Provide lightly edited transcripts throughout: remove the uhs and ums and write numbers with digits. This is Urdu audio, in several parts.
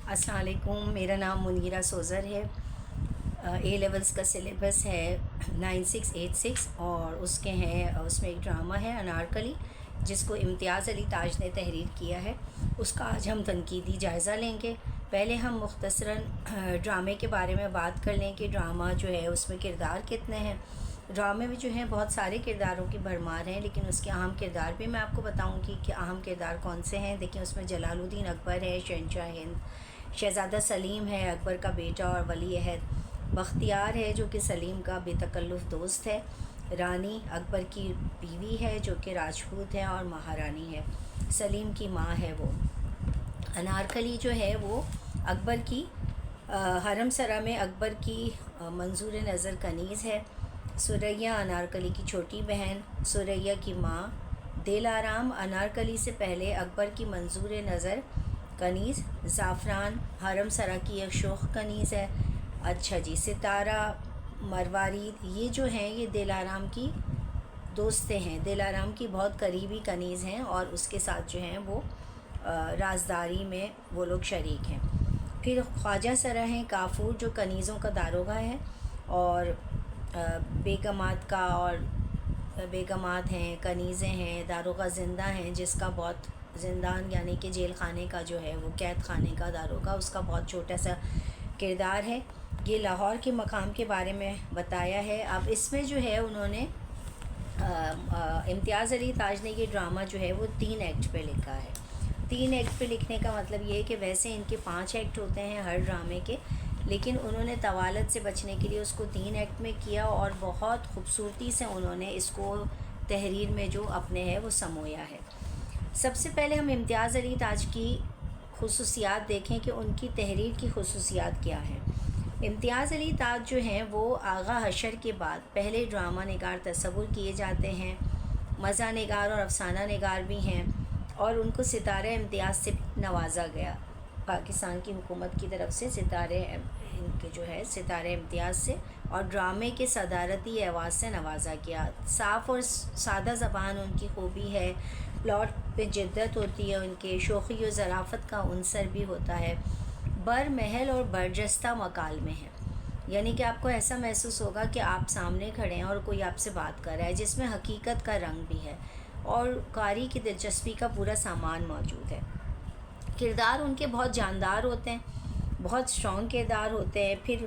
السلام علیکم، میرا نام منیرہ سوزر ہے۔ اے لیولز کا سلیبس ہے 9686 اور اس میں ایک ڈرامہ ہے انارکلی، جس کو امتیاز علی تاج نے تحریر کیا ہے۔ اس کا آج ہم تنقیدی جائزہ لیں گے۔ پہلے ہم مختصراً ڈرامے کے بارے میں بات کر لیں کہ ڈرامہ جو ہے اس میں کردار کتنے ہیں۔ ڈرامے میں جو ہیں بہت سارے کرداروں کی بھرمار ہیں، لیکن اس کے اہم کردار بھی میں آپ کو بتاؤں گی کہ اہم کردار کون سے ہیں۔ دیکھیں، اس میں جلال الدین اکبر ہے، شہنشاہ ہند، شہزادہ سلیم ہے، اکبر کا بیٹا اور ولی عہد، بختیار ہے جو کہ سلیم کا بے تکلف دوست ہے، رانی اکبر کی بیوی ہے جو کہ راجپوت ہے اور مہارانی ہے، سلیم کی ماں ہے وہ۔ انارکلی جو ہے وہ اکبر کی حرم سرا میں اکبر کی منظور نظر کنیز ہے۔ سریہ انارکلی کی چھوٹی بہن، سریہ کی ماں۔ دل آرام انارکلی سے پہلے اکبر کی منظور نظر کنیز۔ زعفران حرم سرا کی ایک شوخ کنیز ہے۔ اچھا جی، ستارہ مروارید، یہ جو ہیں یہ دل آرام کی دوستیں ہیں، دل آرام کی بہت قریبی کنیز ہیں اور اس کے ساتھ جو ہیں وہ رازداری میں وہ لوگ شریک ہیں۔ پھر خواجہ سرا ہیں کافور، جو کنیزوں کا داروغہ ہے، اور بیگمات ہیں، کنیزیں ہیں، داروغہ زندہ ہیں، جس کا بہت زندان یعنی کہ جیل خانے کا جو ہے وہ قید خانے کا داروغہ، اس کا بہت چھوٹا سا کردار ہے۔ یہ لاہور کے مقام کے بارے میں بتایا ہے۔ اب اس میں جو ہے انہوں نے امتیاز علی تاج نے یہ ڈرامہ جو ہے وہ 3 ایکٹ پہ لکھا ہے۔ 3 ایکٹ پہ لکھنے کا مطلب یہ ہے کہ ویسے ان کے 5 ایکٹ ہوتے ہیں ہر ڈرامے کے، لیکن انہوں نے طوالت سے بچنے کے لیے اس کو 3 ایکٹ میں کیا اور بہت خوبصورتی سے انہوں نے اس کو تحریر میں جو اپنے ہے وہ سمویا ہے۔ سب سے پہلے ہم امتیاز علی تاج کی خصوصیات دیکھیں کہ ان کی تحریر کی خصوصیات کیا ہیں۔ امتیاز علی تاج جو ہیں وہ آغا حشر کے بعد پہلے ڈرامہ نگار تصور کیے جاتے ہیں، مزاح نگار اور افسانہ نگار بھی ہیں، اور ان کو ستارہ امتیاز سے نوازا گیا۔ پاکستان کی حکومت کی طرف سے ان کے جو ہے ستارہ امتیاز سے اور ڈرامے کے صدارتی ایوارڈ سے نوازا گیا۔ صاف اور سادہ زبان ان کی خوبی ہے، پلاٹ پہ جدت ہوتی ہے، ان کے شوخی و ظرافت کا عنصر بھی ہوتا ہے، بر محل اور برجستہ مکالمے ہیں، یعنی کہ آپ کو ایسا محسوس ہوگا کہ آپ سامنے کھڑے ہیں اور کوئی آپ سے بات کر رہا ہے، جس میں حقیقت کا رنگ بھی ہے اور قاری کی دلچسپی کا پورا سامان موجود ہے۔ کردار ان کے بہت جاندار ہوتے ہیں، بہت اسٹرانگ کردار ہوتے ہیں۔ پھر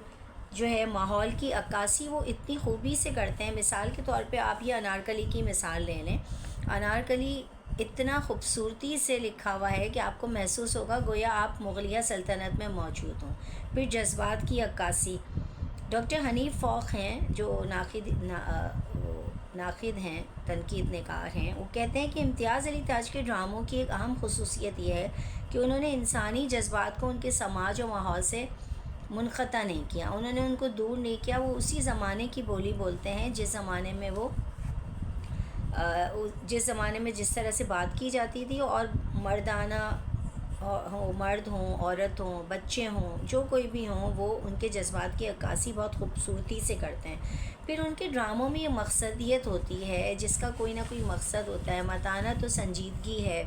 جو ہے ماحول کی عکاسی وہ اتنی خوبی سے کرتے ہیں۔ مثال کے طور پہ آپ یہ انارکلی کی مثال لے لیں۔ انارکلی اتنا خوبصورتی سے لکھا ہوا ہے کہ آپ کو محسوس ہوگا گویا آپ مغلیہ سلطنت میں موجود ہوں۔ پھر جذبات کی عکاسی، ڈاکٹر حنیف فوق ہیں جو ناقد ہیں، تنقید نگار ہیں، وہ کہتے ہیں کہ امتیاز علی تاج کے ڈراموں کی ایک اہم خصوصیت یہ ہے کہ انہوں نے انسانی جذبات کو ان کے سماج و ماحول سے منقطع نہیں کیا، انہوں نے ان کو دور نہیں کیا۔ وہ اسی زمانے کی بولی بولتے ہیں جس زمانے میں جس طرح سے بات کی جاتی تھی، اور مردانہ مرد ہوں، عورت ہوں، بچے ہوں، جو کوئی بھی ہوں، وہ ان کے جذبات کی عکاسی بہت خوبصورتی سے کرتے ہیں۔ پھر ان کے ڈراموں میں یہ مقصدیت ہوتی ہے جس کا کوئی نہ کوئی مقصد ہوتا ہے، متانت و سنجیدگی ہے،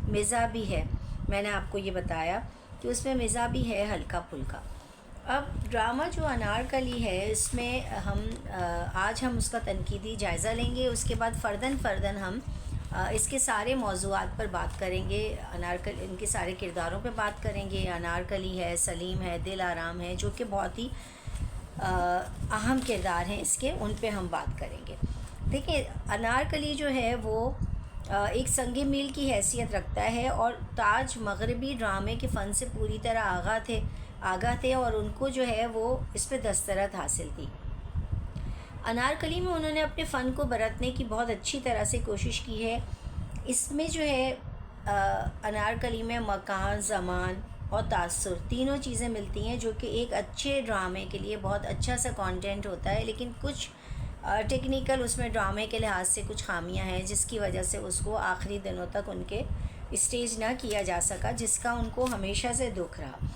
مزاح بھی ہے۔ میں نے آپ کو یہ بتایا کہ اس میں مزاح بھی ہے ہلکا پھلکا۔ اب ڈرامہ جو انارکلی ہے اس میں آج ہم اس کا تنقیدی جائزہ لیں گے، اس کے بعد فرداً ہم اس کے سارے موضوعات پر بات کریں گے، ان کے سارے کرداروں پہ بات کریں گے۔ انارکلی ہے، سلیم ہے، دل آرام ہے، جو کہ بہت ہی اہم کردار ہیں اس کے، ان پہ ہم بات کریں گے۔ دیکھیں، انارکلی جو ہے وہ ایک سنگ میل کی حیثیت رکھتا ہے، اور تاج مغربی ڈرامے کے فن سے پوری طرح آگاہ تھے اور ان کو جو ہے وہ اس پہ دسترت حاصل تھی۔ انارکلی میں انہوں نے اپنے فن کو برتنے کی بہت اچھی طرح سے کوشش کی ہے۔ اس میں جو ہے انارکلی میں مکان، زمان اور تاثر تینوں چیزیں ملتی ہیں، جو کہ ایک اچھے ڈرامے کے لیے بہت اچھا سا کانٹینٹ ہوتا ہے، لیکن کچھ ٹیکنیکل اس میں ڈرامے کے لحاظ سے کچھ خامیاں ہیں، جس کی وجہ سے اس کو آخری دنوں تک ان کے اسٹیج نہ کیا جا سکا، جس کا ان کو ہمیشہ سے دکھ رہا۔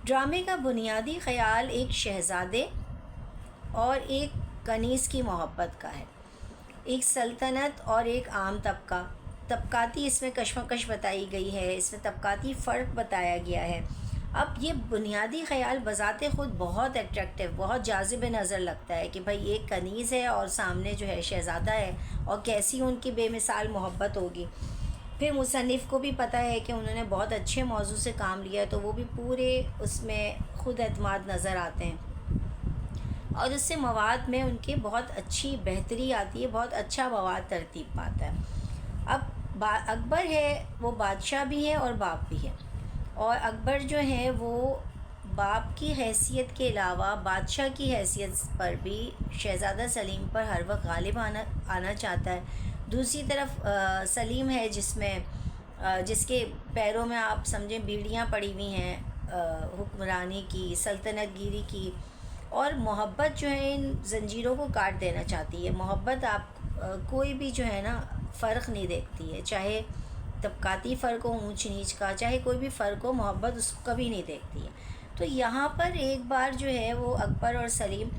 ڈرامے کا بنیادی خیال ایک شہزادے اور ایک کنیز کی محبت کا ہے، ایک سلطنت اور ایک عام طبقہ، طبقاتی اس میں کشمکش بتائی گئی ہے، اس میں طبقاتی فرق بتایا گیا ہے، اب یہ بنیادی خیال بذات خود بہت اٹریکٹیو، بہت جاذب نظر لگتا ہے کہ بھائی ایک کنیز ہے اور سامنے جو ہے شہزادہ ہے، اور کیسی ان کی بے مثال محبت ہوگی۔ پھر مصنف کو بھی پتہ ہے کہ انہوں نے بہت اچھے موضوع سے کام لیا ہے، تو وہ بھی پورے اس میں خود اعتماد نظر آتے ہیں، اور اس سے مواد میں ان کے بہت اچھی بہتری آتی ہے، بہت اچھا مواد ترتیب پاتا ہے۔ اب اکبر ہے وہ بادشاہ بھی ہے اور باپ بھی ہے، اور اکبر جو ہے وہ باپ کی حیثیت کے علاوہ بادشاہ کی حیثیت پر بھی شہزادہ سلیم پر ہر وقت غالب آنا چاہتا ہے۔ دوسری طرف سلیم ہے جس کے پیروں میں آپ سمجھیں بیڑیاں پڑی ہوئی ہیں حکمرانی کی، سلطنت گیری کی، اور محبت جو ہے ان زنجیروں کو کاٹ دینا چاہتی ہے۔ محبت آپ کوئی بھی جو ہے نا فرق نہیں دیکھتی ہے، چاہے طبقاتی فرق ہو، اونچ نیچ کا، چاہے کوئی بھی فرق ہو، محبت اس کو کبھی نہیں دیکھتی ہے۔ تو یہاں پر ایک بار جو ہے وہ اکبر اور سلیم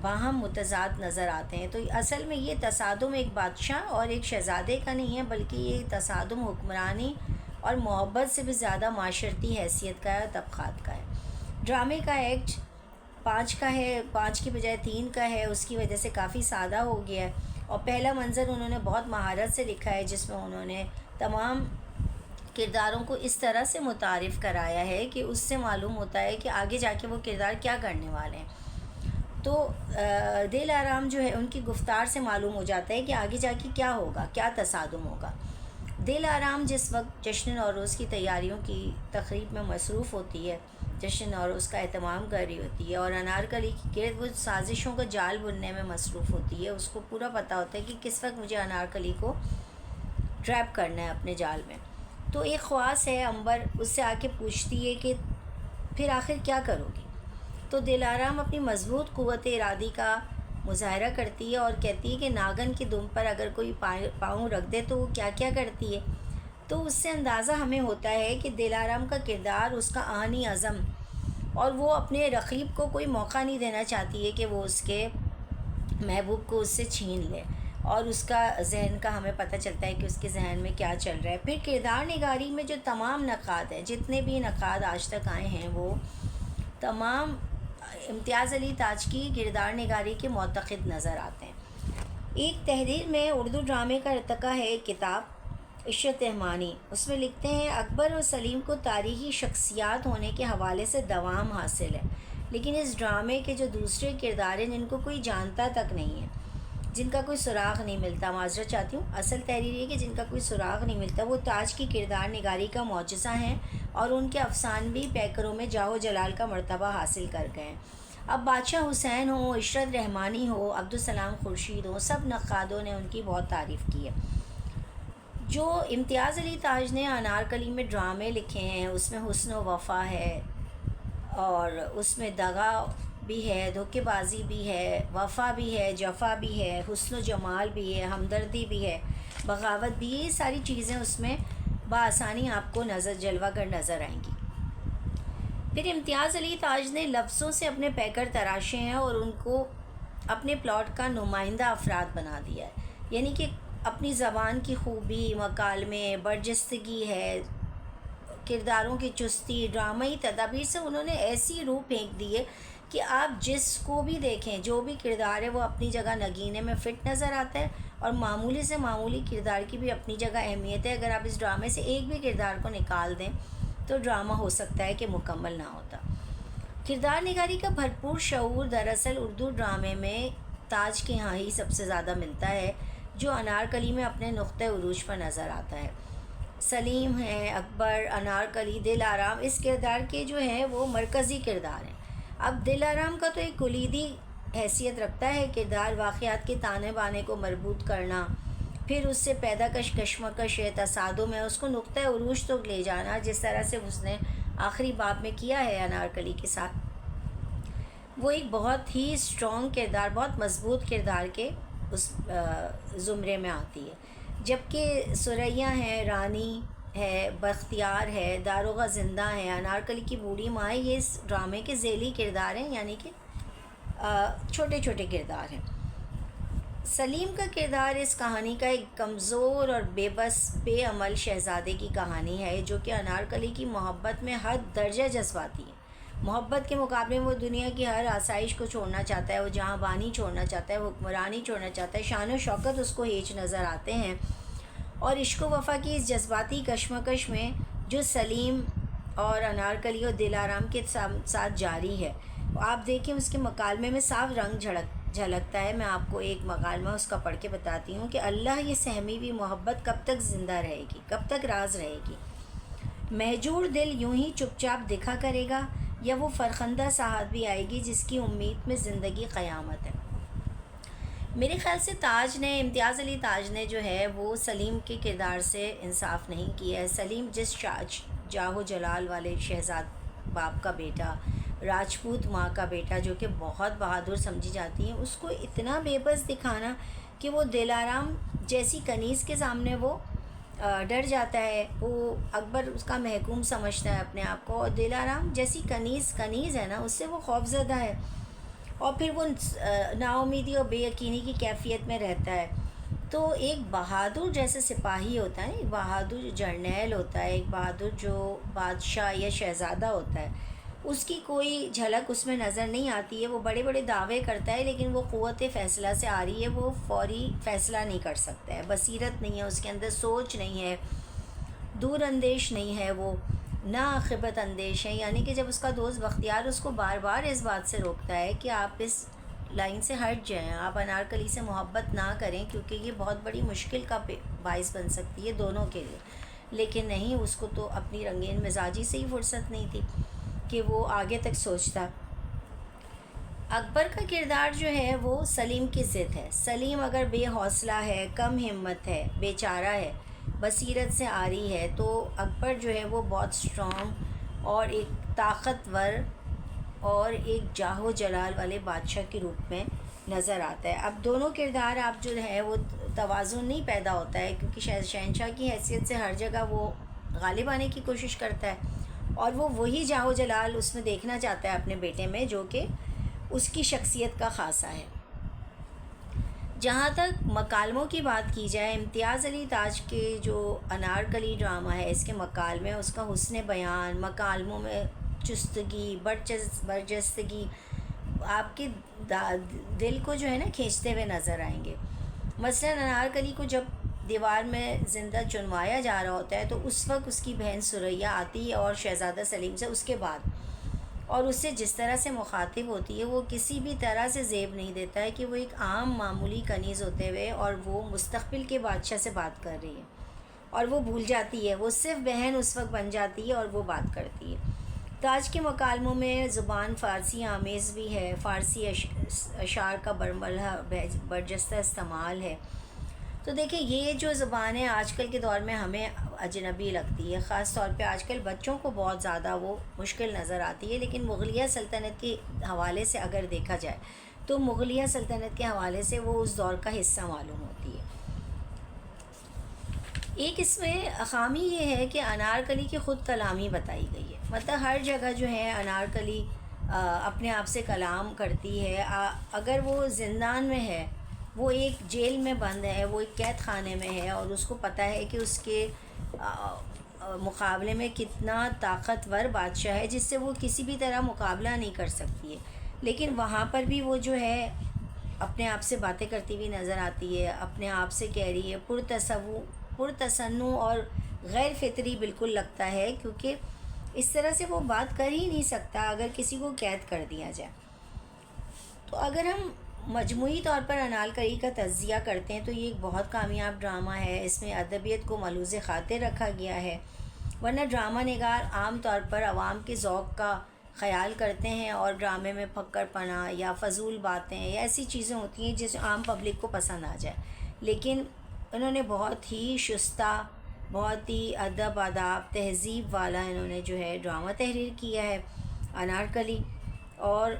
باہم متضاد نظر آتے ہیں۔ تو اصل میں یہ تصادم ایک بادشاہ اور ایک شہزادے کا نہیں ہے، بلکہ یہ تصادم حکمرانی اور محبت سے بھی زیادہ معاشرتی حیثیت کا ہے، طبقات کا ہے۔ ڈرامے کا ایکٹ 5 کا ہے، 5 کی بجائے 3 کا ہے، اس کی وجہ سے کافی سادہ ہو گیا ہے، اور پہلا منظر انہوں نے بہت مہارت سے لکھا ہے، جس میں انہوں نے تمام کرداروں کو اس طرح سے متعارف کرایا ہے کہ اس سے معلوم ہوتا ہے کہ آگے جا کے وہ کردار کیا کرنے والے ہیں۔ تو دل آرام جو ہے ان کی گفتار سے معلوم ہو جاتا ہے کہ آگے جا کے کیا ہوگا، کیا تصادم ہوگا۔ دل آرام جس وقت جشن نوروز کی تیاریوں کی تقریب میں مصروف ہوتی ہے، جشن نوروز کا اہتمام کر رہی ہوتی ہے، اور انارکلی کی گرد وہ سازشوں کا جال بننے میں مصروف ہوتی ہے، اس کو پورا پتہ ہوتا ہے کہ کس وقت مجھے انارکلی کو ٹریپ کرنا ہے اپنے جال میں۔ تو ایک خواص ہے امبر اس سے آ کے پوچھتی ہے کہ پھر آخر کیا کرو گی؟ تو دل آرام اپنی مضبوط قوت ارادی کا مظاہرہ کرتی ہے اور کہتی ہے کہ ناگن کی دم پر اگر کوئی پاؤں رکھ دے تو وہ کیا کیا کرتی ہے۔ تو اس سے اندازہ ہمیں ہوتا ہے کہ دل آرام کا کردار، اس کا آہنی عزم، اور وہ اپنے رقیب کو کوئی موقع نہیں دینا چاہتی ہے کہ وہ اس کے محبوب کو اس سے چھین لے، اور اس کا ذہن کا ہمیں پتہ چلتا ہے کہ اس کے ذہن میں کیا چل رہا ہے۔ پھر کردار نگاری میں جو تمام نقاد ہیں، جتنے بھی نقاد آج تک آئے ہیں، وہ تمام امتیاز علی تاج کی کردار نگاری کے معتقد نظر آتے ہیں۔ ایک تحریر میں اردو ڈرامے کا ارتقا ہے ایک کتاب عشرت رحمانی، اس میں لکھتے ہیں اکبر اور سلیم کو تاریخی شخصیات ہونے کے حوالے سے دوام حاصل ہے، لیکن اس ڈرامے کے جو دوسرے کردار ہیں جن کو کوئی جانتا تک نہیں ہے، جن کا کوئی سراغ نہیں ملتا، معذرت چاہتی ہوں، اصل تحریر ہے کہ جن کا کوئی سراغ نہیں ملتا، وہ تاج کی کردار نگاری کا معجزہ ہیں، اور ان کے افسانوی پیکروں میں جاہ و جلال کا مرتبہ حاصل کر گئے ہیں۔ اب بادشاہ حسین ہوں، عشرت رحمانی ہو، عبدالسلام خورشید ہو، سب نقادوں نے ان کی بہت تعریف کی ہے۔ جو امتیاز علی تاج نے انارکلی میں ڈرامے لکھے ہیں، اس میں حسن و وفا ہے، اور اس میں دغا بھی ہے، دھوکے بازی بھی ہے، وفا بھی ہے، جفا بھی ہے، حسن و جمال بھی ہے، ہمدردی بھی ہے، بغاوت بھی، یہ ساری چیزیں اس میں بآسانی آپ کو جلوہ گر نظر آئیں گی۔ پھر امتیاز علی تاج نے لفظوں سے اپنے پیکر تراشے ہیں اور ان کو اپنے پلاٹ کا نمائندہ افراد بنا دیا ہے، یعنی کہ اپنی زبان کی خوبی، مکالمے، برجستگی ہے، کرداروں کی چستی، ڈرامائی تدابیر سے انہوں نے ایسی روح پھینک دی ہے کہ آپ جس کو بھی دیکھیں، جو بھی کردار ہے وہ اپنی جگہ نگینے میں فٹ نظر آتا ہے، اور معمولی سے معمولی کردار کی بھی اپنی جگہ اہمیت ہے۔ اگر آپ اس ڈرامے سے ایک بھی کردار کو نکال دیں تو ڈرامہ ہو سکتا ہے کہ مکمل نہ ہوتا۔ کردار نگاری کا بھرپور شعور دراصل اردو ڈرامے میں تاج کے ہاں ہی سب سے زیادہ ملتا ہے، جو انارکلی میں اپنے نقطۂ عروج پر نظر آتا ہے۔ سلیم ہیں، اکبر، انارکلی، دل آرام اس کردار کے جو ہیں وہ مرکزی کردار ہیں۔ اب دل آرام کا تو ایک کلیدی حیثیت رکھتا ہے کردار، واقعات کے تانے بانے کو مربوط کرنا، پھر اس سے پیدا کشمکش ہے، تصادم ہے، اس کو نقطۂ عروج تک لے جانا، جس طرح سے اس نے آخری باب میں کیا ہے انارکلی کے ساتھ۔ وہ ایک بہت ہی اسٹرانگ کردار، بہت مضبوط کردار کے اس زمرے میں آتی ہے، جبکہ ثریا ہے، رانی ہے، بختیار ہے، داروغہ زندہ ہے، انارکلی کی بوڑھی ماں ہے، یہ اس ڈرامے کے ذیلی کردار ہیں، یعنی کہ چھوٹے چھوٹے کردار ہیں۔ سلیم کا کردار اس کہانی کا ایک کمزور اور بے بس بے عمل شہزادے کی کہانی ہے جو کہ انارکلی کی محبت میں حد درجہ جذباتی ہے۔ محبت کے مقابلے میں وہ دنیا کی ہر آسائش کو چھوڑنا چاہتا ہے، وہ جہاں بانی چھوڑنا چاہتا ہے، وہ حکمرانی چھوڑنا چاہتا ہے، شان و شوکت اس کو ہیچ نظر آتے ہیں۔ اور عشق و وفا کی اس جذباتی کشمکش میں جو سلیم اور انارکلی اور دلارام کے ساتھ جاری ہے، آپ دیکھیں اس کے مکالمے میں صاف رنگ جھلکتا ہے۔ میں آپ کو ایک مکالمہ اس کا پڑھ کے بتاتی ہوں کہ اللہ یہ سہمی ہوئی محبت کب تک زندہ رہے گی، کب تک راز رہے گی؟ مہجور دل یوں ہی چپ چاپ دکھا کرے گا یا وہ فرخندہ ساعت بھی آئے گی جس کی امید میں زندگی قیامت ہے؟ میرے خیال سے امتیاز علی تاج نے جو ہے وہ سلیم کے کردار سے انصاف نہیں کیا ہے۔ سلیم جس جاہ و جلال والے شہزاد باپ کا بیٹا، راجپوت ماں کا بیٹا جو کہ بہت بہادر سمجھی جاتی ہیں، اس کو اتنا بے بس دکھانا کہ وہ دلارام جیسی کنیز کے سامنے وہ ڈر جاتا ہے۔ وہ اکبر اس کا محکوم سمجھتا ہے اپنے آپ کو، اور دلارام جیسی کنیز ہے نا، اس سے وہ خوف زدہ ہے، اور پھر وہ نا امیدی اور بے یقینی کی کیفیت میں رہتا ہے۔ تو ایک بہادر جیسے سپاہی ہوتا ہے، ایک بہادر جرنیل ہوتا ہے، ایک بہادر جو بادشاہ یا شہزادہ ہوتا ہے، اس کی کوئی جھلک اس میں نظر نہیں آتی ہے۔ وہ بڑے بڑے دعوے کرتا ہے لیکن وہ قوت فیصلہ سے آ رہی ہے، وہ فوری فیصلہ نہیں کر سکتا ہے، بصیرت نہیں ہے اس کے اندر، سوچ نہیں ہے، دور اندیش نہیں ہے، وہ نا عاقبت اندیش ہے۔ یعنی کہ جب اس کا دوست بختیار اس کو بار بار اس بات سے روکتا ہے کہ آپ اس لائن سے ہٹ جائیں، آپ انارکلی سے محبت نہ کریں کیونکہ یہ بہت بڑی مشکل کا باعث بن سکتی ہے دونوں کے لیے، لیکن نہیں، اس کو تو اپنی رنگین مزاجی سے ہی فرصت نہیں تھی کہ وہ آگے تک سوچتا۔ اکبر کا کردار جو ہے وہ سلیم کی ضد ہے۔ سلیم اگر بے حوصلہ ہے، کم ہمت ہے، بے چارہ ہے، بصیرت سے آری ہے، تو اکبر جو ہے وہ بہت اسٹرانگ اور ایک طاقتور اور ایک جاہ و جلال والے بادشاہ کے روپ میں نظر آتا ہے۔ اب دونوں کردار آپ جو ہے وہ توازن نہیں پیدا ہوتا ہے کیونکہ شہنشاہ کی حیثیت سے ہر جگہ وہ غالب آنے کی کوشش کرتا ہے، اور وہ وہی جاہ و جلال اس میں دیکھنا چاہتا ہے اپنے بیٹے میں جو کہ اس کی شخصیت کا خاصہ ہے۔ جہاں تک مکالموں کی بات کی جائے، امتیاز علی تاج کے جو انارکلی ڈرامہ ہے، اس کے مکالمے، اس کا حسن بیان، مکالموں میں چستگی، برجستگی آپ کے دل کو جو ہے نا کھینچتے ہوئے نظر آئیں گے۔ مثلاً انارکلی کو جب دیوار میں زندہ چنوایا جا رہا ہوتا ہے تو اس وقت اس کی بہن ثریا آتی ہے اور شہزادہ سلیم سے اس کے بعد، اور اس سے جس طرح سے مخاطب ہوتی ہے، وہ کسی بھی طرح سے زیب نہیں دیتا ہے کہ وہ ایک عام معمولی کنیز ہوتے ہوئے اور وہ مستقبل کے بادشاہ سے بات کر رہی ہے، اور وہ بھول جاتی ہے، وہ صرف بہن اس وقت بن جاتی ہے اور وہ بات کرتی ہے۔ تاج کے مکالموں میں زبان فارسی آمیز بھی ہے، فارسی اشعار کا برملا برجستہ استعمال ہے۔ تو دیکھیں یہ جو زبان ہے آج کل کے دور میں ہمیں اجنبی لگتی ہے، خاص طور پہ آج کل بچوں کو بہت زیادہ وہ مشکل نظر آتی ہے، لیکن مغلیہ سلطنت کے حوالے سے اگر دیکھا جائے تو مغلیہ سلطنت کے حوالے سے وہ اس دور کا حصہ معلوم ہوتی ہے۔ ایک اس میں خامی یہ ہے کہ انارکلی کی خود کلامی بتائی گئی ہے، مطلب ہر جگہ جو ہے انارکلی اپنے آپ سے کلام کرتی ہے۔ اگر وہ زندان میں ہے، وہ ایک جیل میں بند ہے، وہ ایک قید خانے میں ہے، اور اس کو پتہ ہے کہ اس کے مقابلے میں کتنا طاقتور بادشاہ ہے جس سے وہ کسی بھی طرح مقابلہ نہیں کر سکتی ہے، لیکن وہاں پر بھی وہ جو ہے اپنے آپ سے باتیں کرتی ہوئی نظر آتی ہے، اپنے آپ سے کہہ رہی ہے، پرتصنع اور غیر فطری بالکل لگتا ہے، کیونکہ اس طرح سے وہ بات کر ہی نہیں سکتا اگر کسی کو قید کر دیا جائے۔ تو اگر ہم مجموعی طور پر انارکلی کا تجزیہ کرتے ہیں تو یہ ایک بہت کامیاب ڈرامہ ہے، اس میں ادبیت کو ملحوظ خاطر رکھا گیا ہے، ورنہ ڈرامہ نگار عام طور پر عوام کے ذوق کا خیال کرتے ہیں اور ڈرامے میں پھکڑ پنا یا فضول باتیں یا ایسی چیزیں ہوتی ہیں جس عام پبلک کو پسند آ جائے، لیکن انہوں نے بہت ہی شستہ، بہت ہی ادب آداب تہذیب والا انہوں نے جو ہے ڈرامہ تحریر کیا ہے انارکلی۔ اور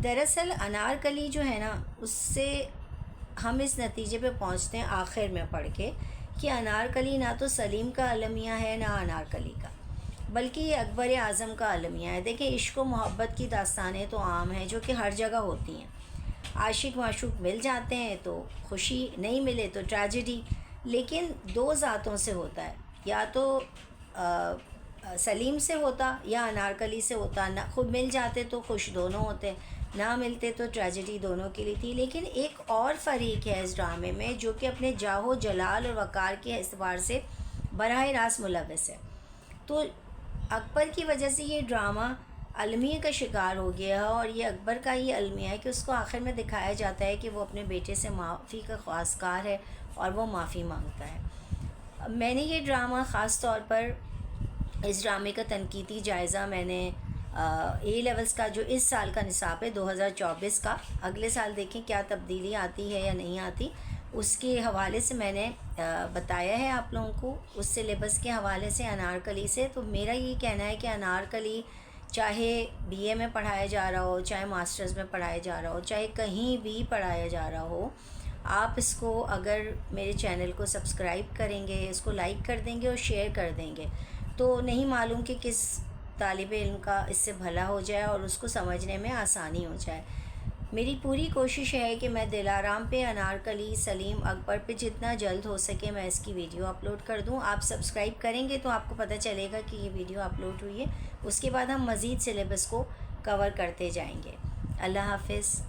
دراصل انارکلی جو ہے نا، اس سے ہم اس نتیجے پہ پہنچتے ہیں آخر میں پڑھ کے کہ انارکلی نہ تو سلیم کا المیہ ہے نہ انارکلی کا، بلکہ یہ اکبر اعظم کا المیہ ہے۔ دیکھیں عشق و محبت کی داستانیں تو عام ہیں جو کہ ہر جگہ ہوتی ہیں، عاشق معشوق مل جاتے ہیں تو خوشی، نہیں ملے تو ٹریجڈی. لیکن دو ذاتوں سے ہوتا ہے، یا تو سلیم سے ہوتا یا انارکلی سے ہوتا. نہ خود مل جاتے تو خوش دونوں ہوتے، نہ ملتے تو ٹریجڈی دونوں کے لیے تھی. لیکن ایک اور فریق ہے اس ڈرامے میں جو کہ اپنے جاہ و جلال اور وقار کے اعتبار سے براہ راست ملوث ہے. تو اکبر کی وجہ سے یہ ڈرامہ المیہ کا شکار ہو گیا ہے، اور یہ اکبر کا ہی المیہ ہے کہ اس کو آخر میں دکھایا جاتا ہے کہ وہ اپنے بیٹے سے معافی کا خواستگار ہے اور وہ معافی مانگتا ہے. میں نے یہ ڈرامہ خاص طور پر اس ڈرامے کا تنقیدی جائزہ میں نے اے لیولز کا جو اس سال کا نصاب ہے 2024 کا، اگلے سال دیکھیں کیا تبدیلی آتی ہے یا نہیں آتی، اس کے حوالے سے میں نے بتایا ہے آپ لوگوں کو، اس سلیبس کے حوالے سے انارکلی سے. تو میرا یہ کہنا ہے کہ انارکلی چاہے بی اے میں پڑھایا جا رہا ہو، چاہے ماسٹرز میں پڑھایا جا رہا ہو، چاہے کہیں بھی پڑھایا جا رہا ہو، آپ اس کو اگر میرے چینل کو سبسکرائب کریں گے، اس کو لائک کر دیں گے اور شیئر کر دیں گے، تو نہیں معلوم کہ کس طالب علم کا اس سے بھلا ہو جائے اور اس کو سمجھنے میں آسانی ہو جائے. میری پوری کوشش ہے کہ میں دلارام پہ، انارکلی، سلیم، اکبر پہ جتنا جلد ہو سکے میں اس کی ویڈیو اپلوڈ کر دوں. آپ سبسکرائب کریں گے تو آپ کو پتہ چلے گا کہ یہ ویڈیو اپلوڈ ہوئی ہے. اس کے بعد ہم مزید سلیبس کو کور کرتے جائیں گے. اللہ حافظ.